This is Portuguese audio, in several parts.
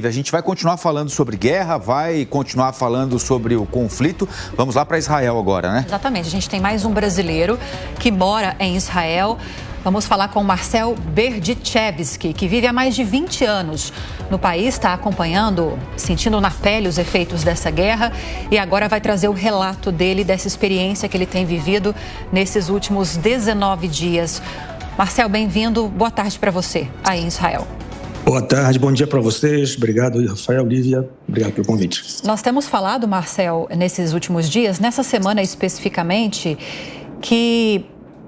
A gente vai continuar falando sobre guerra, vai continuar falando sobre o conflito. Vamos lá para Israel agora, né? Exatamente. A gente tem mais um brasileiro que mora em Israel. Vamos falar com Marcel Berdichevsky, que vive há mais de 20 anos no país, está acompanhando, sentindo na pele os efeitos dessa guerra e agora vai trazer o relato dele, dessa experiência que ele tem vivido nesses últimos 19 dias. Marcel, bem-vindo. Boa tarde para você aí em Israel. Boa tarde, bom dia para vocês. Obrigado, Rafael, Lívia. Obrigado pelo convite. Nós temos falado, Marcel, nesses últimos dias, nessa semana especificamente, que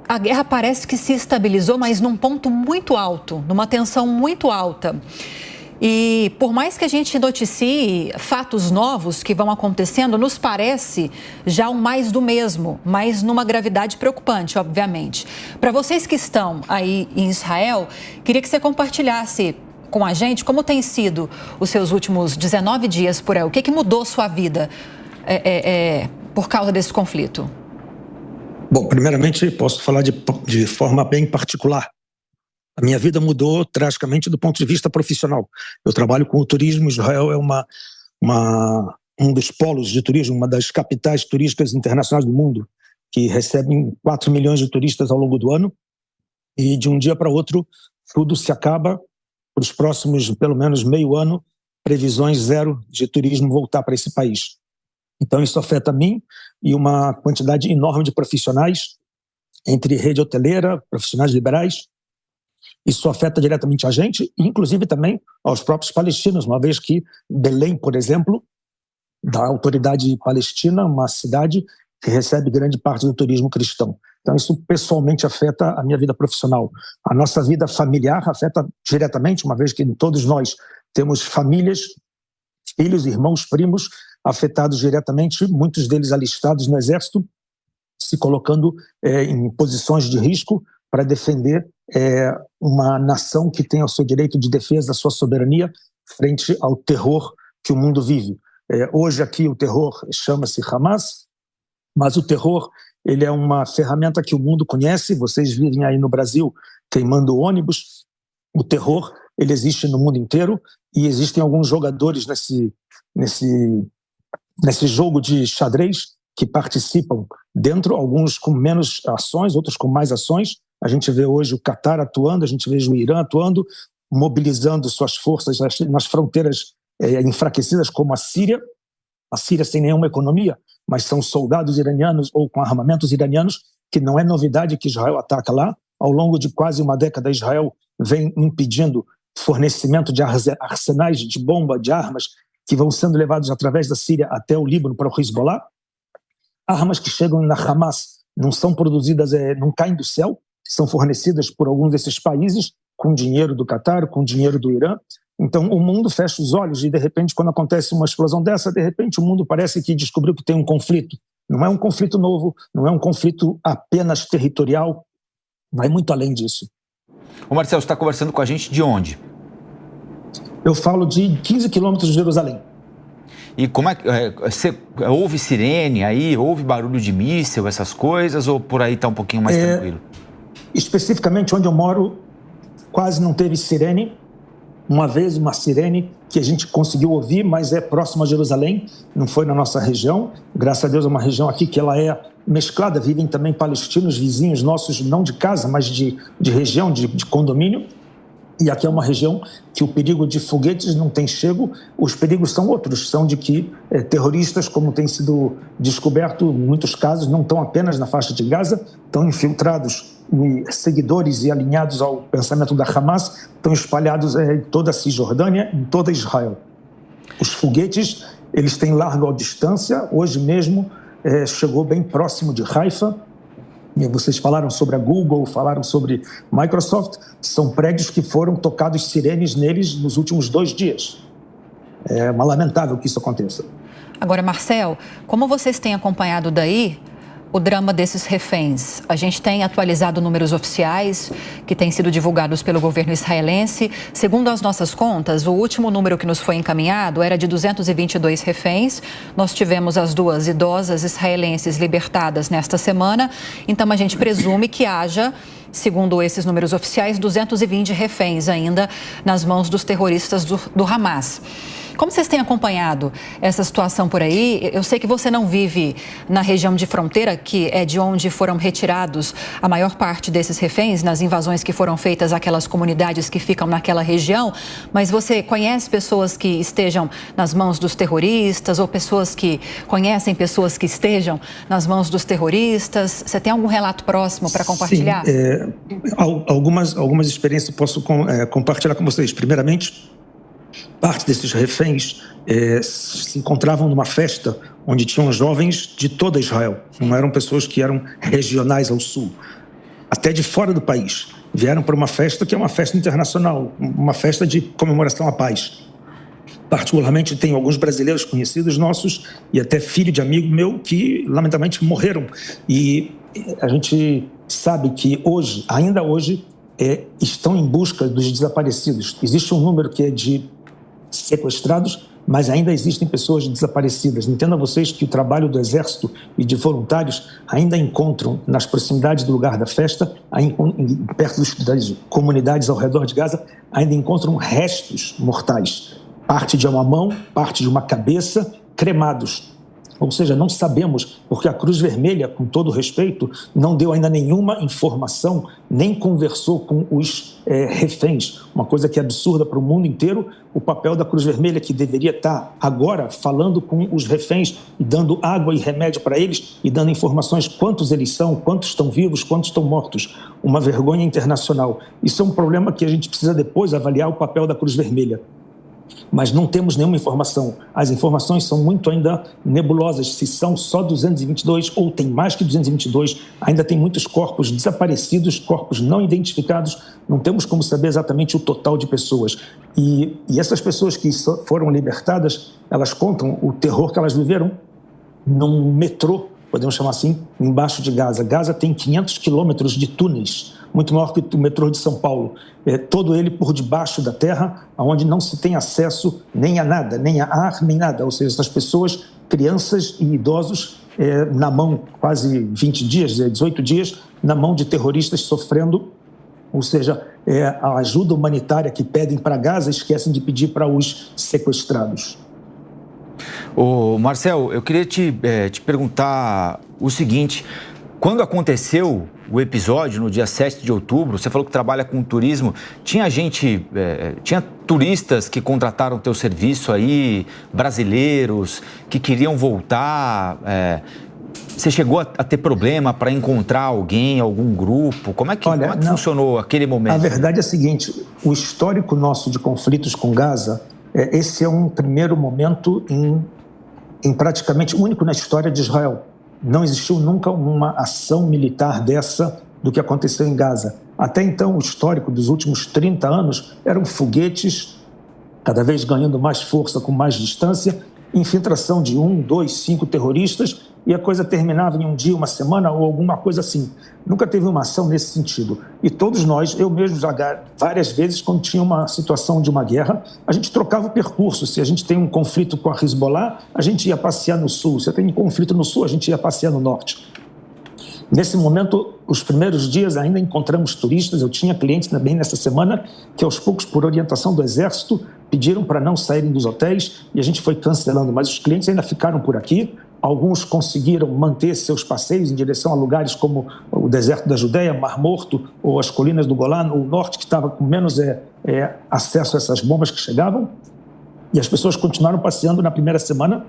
a guerra parece que se estabilizou, mas num ponto muito alto, numa tensão muito alta. E por mais que a gente noticie fatos novos que vão acontecendo, nos parece já um mais do mesmo, mas numa gravidade preocupante, obviamente. Para vocês que estão aí em Israel, queria que você compartilhasse com a gente como tem sido os seus últimos 19 dias por aí. O que mudou sua vida por causa desse conflito? Bom, primeiramente posso falar de forma bem particular. A minha vida mudou drasticamente do ponto de vista profissional. Eu trabalho com o turismo. Israel é um dos polos de turismo, uma das capitais turísticas internacionais do mundo, que recebem 4 milhões de turistas ao longo do ano. E de um dia para outro, tudo se acaba. Para os próximos, pelo menos, meio ano, previsões zero de turismo voltar para esse país. Então, isso afeta a mim e uma quantidade enorme de profissionais, entre rede hoteleira, profissionais liberais. Isso afeta diretamente a gente, inclusive também aos próprios palestinos, uma vez que Belém, por exemplo, da autoridade palestina, uma cidade que recebe grande parte do turismo cristão. Então, isso pessoalmente afeta a minha vida profissional. A nossa vida familiar afeta diretamente, uma vez que todos nós temos famílias, filhos, irmãos, primos, afetados diretamente, muitos deles alistados no exército, se colocando em posições de risco para defender uma nação que tem o seu direito de defesa, a sua soberania, frente ao terror que o mundo vive. Hoje aqui o terror chama-se Hamas, mas o terror ele é uma ferramenta que o mundo conhece. Vocês vivem aí no Brasil queimando ônibus. O terror ele existe no mundo inteiro e existem alguns jogadores nesse jogo de xadrez que participam dentro, alguns com menos ações, outros com mais ações. A gente vê hoje o Catar atuando, a gente vê o Irã atuando, mobilizando suas forças nas fronteiras enfraquecidas, como a Síria sem nenhuma economia, mas são soldados iranianos ou com armamentos iranianos, que não é novidade que Israel ataca lá. Ao longo de quase uma década, Israel vem impedindo fornecimento de arsenais de bomba, de armas, que vão sendo levados através da Síria até o Líbano para o Hezbollah. Armas que chegam na Hamas não são produzidas, não caem do céu, são fornecidas por alguns desses países, com dinheiro do Catar, com dinheiro do Irã. Então o mundo fecha os olhos e de repente, quando acontece uma explosão dessa, de repente o mundo parece que descobriu que tem um conflito. Não é um conflito novo, não é um conflito apenas territorial, vai muito além disso. Ô Marcelo, você está conversando com a gente de onde? Eu falo de 15 quilômetros de Jerusalém. E como é que houve sirene aí, houve barulho de míssil, essas coisas, ou por aí está um pouquinho mais tranquilo? Especificamente onde eu moro, quase não teve sirene. Uma vez uma sirene que a gente conseguiu ouvir, mas é próximo a Jerusalém, não foi na nossa região. Graças a Deus é uma região aqui que ela é mesclada, vivem também palestinos, vizinhos nossos, não de casa, mas de região, de condomínio. E aqui é uma região que o perigo de foguetes não tem chego, os perigos são outros, são de que terroristas, como tem sido descoberto em muitos casos, não estão apenas na faixa de Gaza, estão infiltrados e seguidores e alinhados ao pensamento da Hamas, estão espalhados em toda a Cisjordânia, em toda Israel. Os foguetes, eles têm larga distância, hoje mesmo chegou bem próximo de Haifa. E vocês falaram sobre a Google, falaram sobre Microsoft, são prédios que foram tocados sirenes neles nos últimos 2 dias. É lamentável que isso aconteça. Agora, Marcel, como vocês têm acompanhado daí, o drama desses reféns? A gente tem atualizado números oficiais que têm sido divulgados pelo governo israelense. Segundo as nossas contas, o último número que nos foi encaminhado era de 222 reféns. Nós tivemos as 2 idosas israelenses libertadas nesta semana. Então, a gente presume que haja, segundo esses números oficiais, 220 reféns ainda nas mãos dos terroristas do Hamas. Como vocês têm acompanhado essa situação por aí? Eu sei que você não vive na região de fronteira, que é de onde foram retirados a maior parte desses reféns, nas invasões que foram feitas àquelas comunidades que ficam naquela região, mas você conhece pessoas que estejam nas mãos dos terroristas ou pessoas que conhecem pessoas que estejam nas mãos dos terroristas? Você tem algum relato próximo para compartilhar? Sim, algumas experiências posso compartilhar com vocês. Primeiramente, parte desses reféns se encontravam numa festa onde tinham jovens de toda Israel. Não eram pessoas que eram regionais ao sul, até de fora do país. Vieram para uma festa que é uma festa internacional, uma festa de comemoração à paz. Particularmente, tem alguns brasileiros conhecidos nossos e até filho de amigo meu que, lamentavelmente, morreram. E a gente sabe que hoje, ainda hoje, estão em busca dos desaparecidos. Existe um número que é de sequestrados, mas ainda existem pessoas desaparecidas. Entenda vocês que o trabalho do Exército e de voluntários ainda encontram, nas proximidades do lugar da festa, perto das comunidades ao redor de Gaza, ainda encontram restos mortais. Parte de uma mão, parte de uma cabeça, cremados. Ou seja, não sabemos, porque a Cruz Vermelha, com todo respeito, não deu ainda nenhuma informação, nem conversou com os reféns. Uma coisa que é absurda para o mundo inteiro, o papel da Cruz Vermelha, que deveria estar agora falando com os reféns, e dando água e remédio para eles, e dando informações quantos eles são, quantos estão vivos, quantos estão mortos. Uma vergonha internacional. Isso é um problema que a gente precisa depois avaliar o papel da Cruz Vermelha. Mas não temos nenhuma informação. As informações são muito ainda nebulosas, se são só 222 ou tem mais que 222, ainda tem muitos corpos desaparecidos, corpos não identificados, não temos como saber exatamente o total de pessoas. E essas pessoas que foram libertadas, elas contam o terror que elas viveram num metrô, podemos chamar assim, embaixo de Gaza. Gaza tem 500 quilômetros de túneis, muito maior que o metrô de São Paulo. Todo ele por debaixo da terra, onde não se tem acesso nem a nada, nem a ar, nem nada. Ou seja, essas pessoas, crianças e idosos, na mão, quase 20 dias, 18 dias, na mão de terroristas sofrendo. Ou seja, a ajuda humanitária que pedem para Gaza, esquecem de pedir para os sequestrados. Ô, Marcel, eu queria te perguntar o seguinte: quando aconteceu o episódio, no dia 7 de outubro, você falou que trabalha com turismo, tinha turistas que contrataram o teu serviço aí, brasileiros, que queriam voltar, você chegou a ter problema para encontrar alguém, algum grupo? Como é que funcionou aquele momento? A verdade é a seguinte, o histórico nosso de conflitos com Gaza, esse é um primeiro momento em praticamente único na história de Israel. Não existiu nunca uma ação militar dessa do que aconteceu em Gaza. Até então, o histórico dos últimos 30 anos eram foguetes, cada vez ganhando mais força, com mais distância, infiltração de 1, 2, 5 terroristas, e a coisa terminava em um dia, uma semana ou alguma coisa assim. Nunca teve uma ação nesse sentido. E todos nós, eu mesmo já várias vezes, quando tinha uma situação de uma guerra, a gente trocava o percurso. Se a gente tem um conflito com a Hezbollah, a gente ia passear no sul. Se tem um conflito no sul, a gente ia passear no norte. Nesse momento, os primeiros dias ainda encontramos turistas. Eu tinha clientes também nessa semana que aos poucos, por orientação do Exército, pediram para não saírem dos hotéis e a gente foi cancelando. Mas os clientes ainda ficaram por aqui. Alguns conseguiram manter seus passeios em direção a lugares como o deserto da Judéia, Mar Morto, ou as colinas do Golã, o norte, que estava com menos acesso a essas bombas que chegavam. E as pessoas continuaram passeando na primeira semana.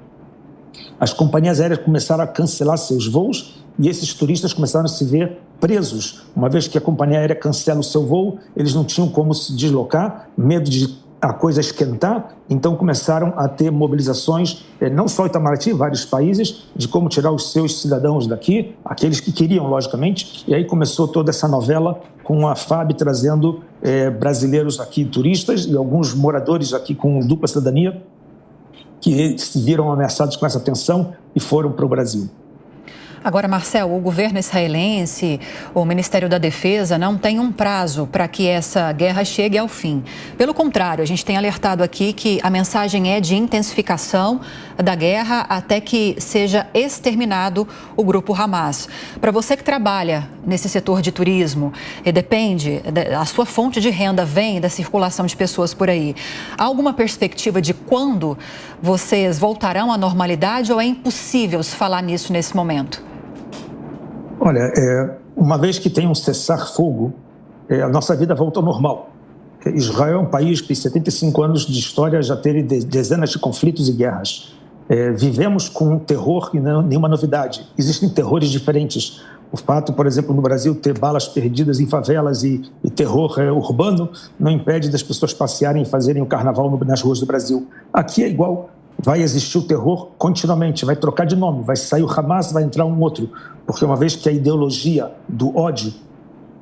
As companhias aéreas começaram a cancelar seus voos e esses turistas começaram a se ver presos. Uma vez que a companhia aérea cancela o seu voo, eles não tinham como se deslocar, medo de a coisa esquentar, então começaram a ter mobilizações, não só em Itamaraty, vários países, de como tirar os seus cidadãos daqui, aqueles que queriam, logicamente, e aí começou toda essa novela com a FAB trazendo brasileiros aqui, turistas, e alguns moradores aqui com dupla cidadania, que se viram ameaçados com essa tensão e foram para o Brasil. Agora, Marcel, o governo israelense, o Ministério da Defesa não tem um prazo para que essa guerra chegue ao fim. Pelo contrário, a gente tem alertado aqui que a mensagem é de intensificação da guerra até que seja exterminado o grupo Hamas. Para você que trabalha nesse setor de turismo, depende, a sua fonte de renda vem da circulação de pessoas por aí. Há alguma perspectiva de quando vocês voltarão à normalidade ou é impossível se falar nisso nesse momento? Olha, uma vez que tem um cessar-fogo, a nossa vida volta ao normal. Israel é um país que tem 75 anos de história, já teve dezenas de conflitos e guerras. Vivemos com terror e não nenhuma novidade. Existem terrores diferentes. O fato, por exemplo, no Brasil ter balas perdidas em favelas e terror urbano não impede das pessoas passearem e fazerem o carnaval nas ruas do Brasil. Aqui é igual. Vai existir o terror continuamente, vai trocar de nome, vai sair o Hamas, vai entrar um outro, porque uma vez que a ideologia do ódio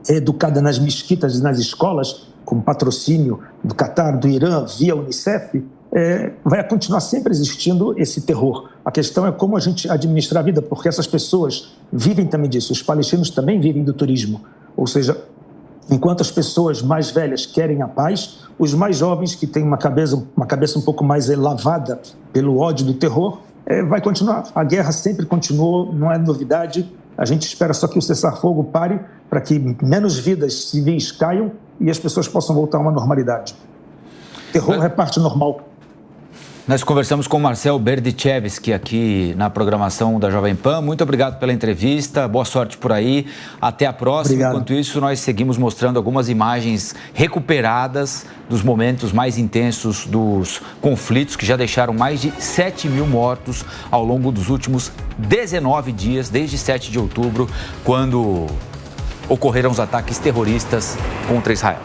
é educada nas mesquitas e nas escolas, com patrocínio do Catar, do Irã, via Unicef, vai continuar sempre existindo esse terror. A questão é como a gente administra a vida, porque essas pessoas vivem também disso, os palestinos também vivem do turismo, ou seja, enquanto as pessoas mais velhas querem a paz, os mais jovens, que têm uma cabeça um pouco mais lavada pelo ódio do terror, vai continuar. A guerra sempre continuou, não é novidade. A gente espera só que o cessar-fogo pare para que menos vidas civis caiam e as pessoas possam voltar a uma normalidade. Terror é parte normal. Nós conversamos com o Marcel Berdichevsky aqui na programação da Jovem Pan. Muito obrigado pela entrevista, boa sorte por aí, até a próxima. Obrigado. Enquanto isso, nós seguimos mostrando algumas imagens recuperadas dos momentos mais intensos dos conflitos que já deixaram mais de 7 mil mortos ao longo dos últimos 19 dias, desde 7 de outubro, quando ocorreram os ataques terroristas contra Israel.